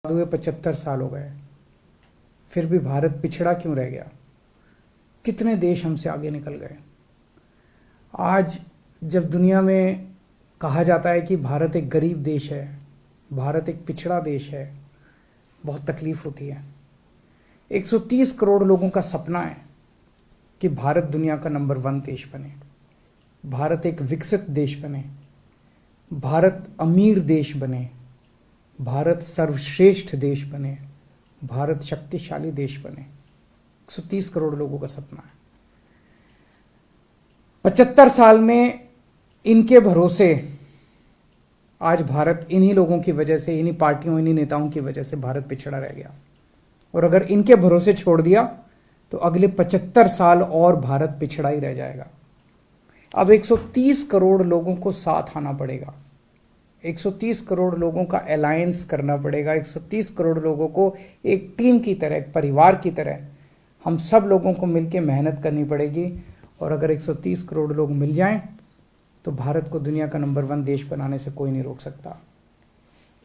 हुए 75 साल हो गए, फिर भी भारत पिछड़ा क्यों रह गया? कितने देश हमसे आगे निकल गए। आज जब दुनिया में कहा जाता है कि भारत एक गरीब देश है, भारत एक पिछड़ा देश है, बहुत तकलीफ होती है। 130 करोड़ लोगों का सपना है कि भारत दुनिया का नंबर 1 देश बने, भारत एक विकसित देश बने, भारत अमीर देश बने, भारत सर्वश्रेष्ठ देश बने, भारत शक्तिशाली देश बने। 130 करोड़ लोगों का सपना है। 75 साल में इनके भरोसे आज भारत इन्हीं लोगों की वजह से, इन्हीं पार्टियों, इन्हीं नेताओं की वजह से भारत पिछड़ा रह गया। और अगर इनके भरोसे छोड़ दिया तो अगले 75 साल और भारत पिछड़ा ही रह जाएगा। अब 130 करोड़ लोगों को साथ आना पड़ेगा, 130 करोड़ लोगों का अलायंस करना पड़ेगा, 130 करोड़ लोगों को एक टीम की तरह, एक परिवार की तरह हम सब लोगों को मिलकर मेहनत करनी पड़ेगी। और अगर 130 करोड़ लोग मिल जाएं तो भारत को दुनिया का नंबर 1 देश बनाने से कोई नहीं रोक सकता।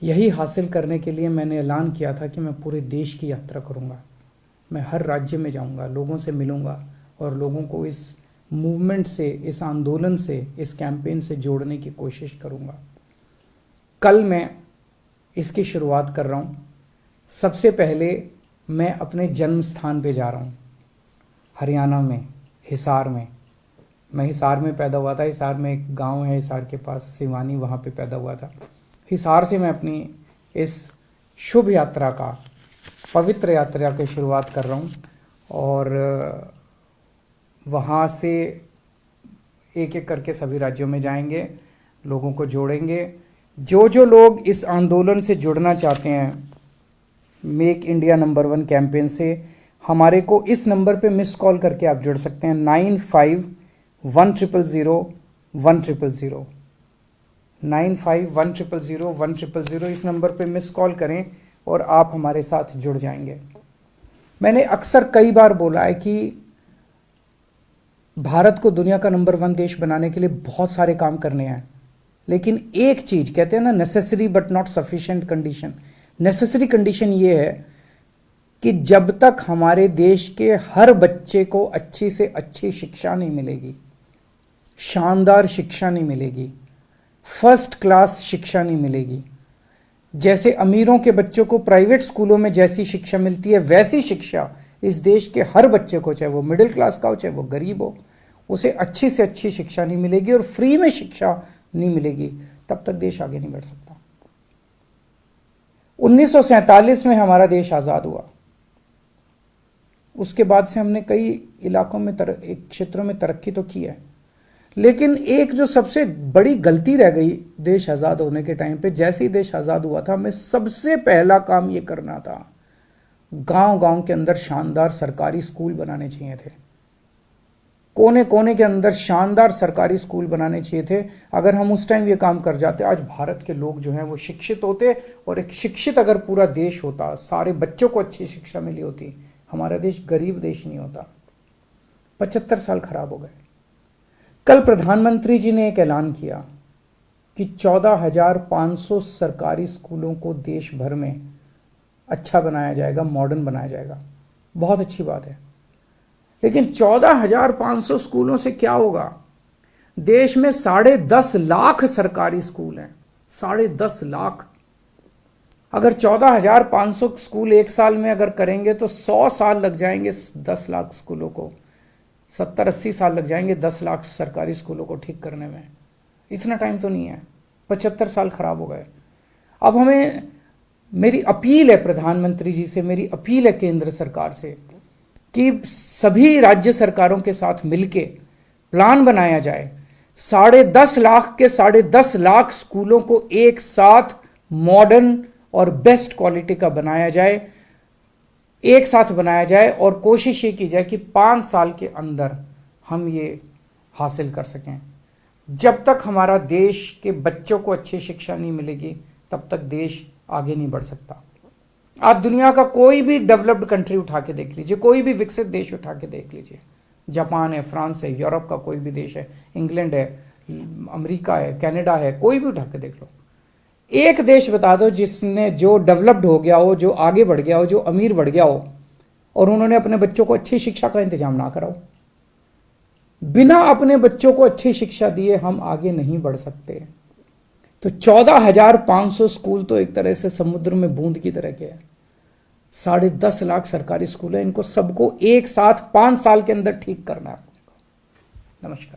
यही हासिल करने के लिए मैंने ऐलान किया था कि मैं पूरे देश की यात्रा करूंगा। मैं हर राज्य में जाऊंगा, लोगों से मिलूंगा और लोगों को इस मूवमेंट से, इस आंदोलन से, इस कैंपेन से जोड़ने की कोशिश करूंगा। कल मैं इसकी शुरुआत कर रहा हूँ। सबसे पहले मैं अपने जन्म स्थान पे जा रहा हूँ, हरियाणा में, हिसार में। मैं हिसार में पैदा हुआ था। हिसार में एक गांव है, हिसार के पास सिवानी, वहाँ पे पैदा हुआ था। हिसार से मैं अपनी इस शुभ यात्रा का, पवित्र यात्रा की शुरुआत कर रहा हूँ और वहाँ से एक एक करके सभी राज्यों में जाएंगे, लोगों को जोड़ेंगे। जो जो लोग इस आंदोलन से जुड़ना चाहते हैं, मेक इंडिया नंबर 1 कैंपेन से, हमारे को इस नंबर पे मिस कॉल करके आप जुड़ सकते हैं। 951001001000 951001001000 इस नंबर पे मिस कॉल करें और आप हमारे साथ जुड़ जाएंगे। मैंने अक्सर कई बार बोला है कि भारत को दुनिया का नंबर 1 देश बनाने के लिए बहुत सारे काम करने हैं, लेकिन एक चीज कहते हैं ना, necessary but not sufficient condition. Necessary condition ये है कि जब तक हमारे देश के हर बच्चे को अच्छी से अच्छी शिक्षा नहीं मिलेगी, शानदार शिक्षा नहीं मिलेगी, फर्स्ट क्लास शिक्षा नहीं मिलेगी, जैसे अमीरों के बच्चों को प्राइवेट स्कूलों में जैसी शिक्षा मिलती है वैसी शिक्षा इस देश के हर बच्चे को, चाहे वो मिडिल क्लास का हो चाहे वो गरीब हो, उसे अच्छी से अच्छी शिक्षा नहीं मिलेगी और फ्री में शिक्षा नहीं मिलेगी, तब तक देश आगे नहीं बढ़ सकता। 1947 में हमारा देश आजाद हुआ। उसके बाद से हमने कई इलाकों में, क्षेत्रों में तरक्की तो की है, लेकिन एक जो सबसे बड़ी गलती रह गई देश आजाद होने के टाइम पे, जैसे ही देश आजाद हुआ था, हमें सबसे पहला काम ये करना था, गांव गांव के अंदर शानदार सरकारी स्कूल बनाने चाहिए थे। कोने कोने के अंदर शानदार सरकारी स्कूल बनाने चाहिए थे। अगर हम उस टाइम ये काम कर जाते, आज भारत के लोग जो हैं वो शिक्षित होते, और एक शिक्षित अगर पूरा देश होता, सारे बच्चों को अच्छी शिक्षा मिली होती, हमारा देश गरीब देश नहीं होता। 75 साल खराब हो गए। कल प्रधानमंत्री जी ने एक ऐलान किया कि 14,500 सरकारी स्कूलों को देश भर में अच्छा बनाया जाएगा, मॉडर्न बनाया जाएगा। बहुत अच्छी बात है, लेकिन 14,500 स्कूलों से क्या होगा? देश में 10.5 लाख सरकारी स्कूल हैं, 10.5 लाख। अगर 14,500 स्कूल एक साल में अगर करेंगे तो 100 साल लग जाएंगे 10 लाख स्कूलों को, 70-80 साल लग जाएंगे 10 लाख सरकारी स्कूलों को ठीक करने में। इतना टाइम तो नहीं है। 75 साल खराब हो गए। अब हमें, मेरी अपील है प्रधानमंत्री जी से, मेरी अपील है केंद्र सरकार से कि सभी राज्य सरकारों के साथ मिलके प्लान बनाया जाए, 10.5 लाख के 10.5 लाख स्कूलों को एक साथ मॉडर्न और बेस्ट क्वालिटी का बनाया जाए, एक साथ बनाया जाए, और कोशिश ये की जाए कि 5 साल के अंदर हम ये हासिल कर सकें। जब तक हमारा देश के बच्चों को अच्छी शिक्षा नहीं मिलेगी, तब तक देश आगे नहीं बढ़ सकता। आप दुनिया का कोई भी डेवलप्ड कंट्री उठा के देख लीजिए, कोई भी विकसित देश उठा के देख लीजिए, जापान है, फ्रांस है, यूरोप का कोई भी देश है, इंग्लैंड है, अमेरिका है, कनाडा है, कोई भी उठा के देख लो। एक देश बता दो जिसने, जो डेवलप्ड हो गया हो, जो आगे बढ़ गया हो, जो अमीर बढ़ गया हो, और उन्होंने अपने बच्चों को अच्छी शिक्षा का इंतजाम ना कराओ। बिना अपने बच्चों को अच्छी शिक्षा दिए हम आगे नहीं बढ़ सकते। तो 14,500 स्कूल तो एक तरह से समुद्र में बूंद की तरह के हैं। 10.5 लाख सरकारी स्कूल है, इनको सबको एक साथ 5 साल के अंदर ठीक करना है। नमस्कार।